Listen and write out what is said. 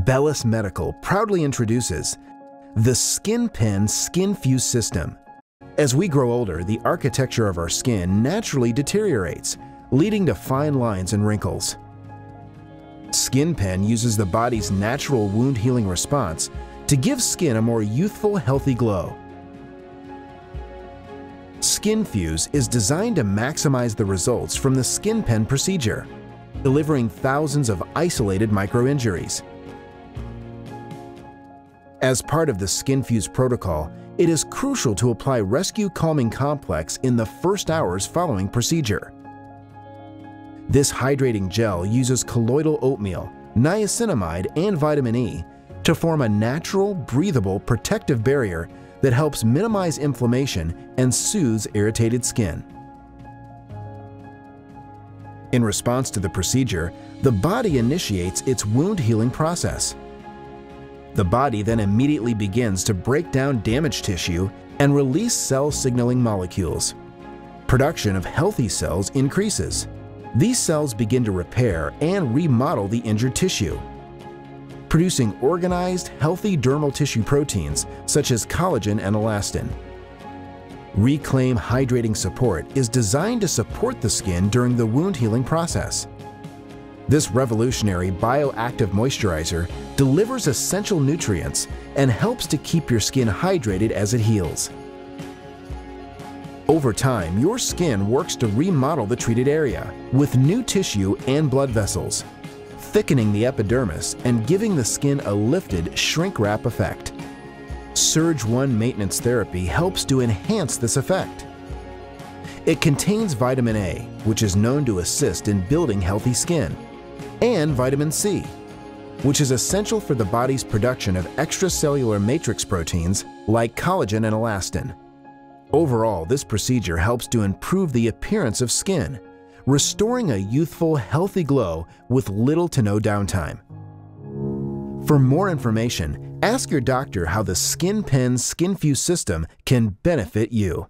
Bellis Medical proudly introduces the SkinPen SkinFuse system. As we grow older, the architecture of our skin naturally deteriorates, leading to fine lines and wrinkles. SkinPen uses the body's natural wound healing response to give skin a more youthful, healthy glow. SkinFuse is designed to maximize the results from the SkinPen procedure, delivering thousands of isolated micro-injuries. As part of the SkinFuse protocol, it is crucial to apply Rescue Calming Complex in the first hours following procedure. This hydrating gel uses colloidal oatmeal, niacinamide, and vitamin E to form a natural, breathable, protective barrier that helps minimize inflammation and soothes irritated skin. In response to the procedure, the body initiates its wound healing process. The body then immediately begins to break down damaged tissue and release cell signaling molecules. Production of healthy cells increases. These cells begin to repair and remodel the injured tissue, producing organized, healthy dermal tissue proteins such as collagen and elastin. Reclaim Hydrating Support is designed to support the skin during the wound healing process. This revolutionary bioactive moisturizer delivers essential nutrients and helps to keep your skin hydrated as it heals. Over time, your skin works to remodel the treated area with new tissue and blood vessels, thickening the epidermis and giving the skin a lifted shrink wrap effect. Surge 1 maintenance therapy helps to enhance this effect. It contains vitamin A, which is known to assist in building healthy skin, and vitamin C, which is essential for the body's production of extracellular matrix proteins like collagen and elastin. Overall, this procedure helps to improve the appearance of skin, restoring a youthful, healthy glow with little to no downtime. For more information, ask your doctor how the SkinPen SkinFuse system can benefit you.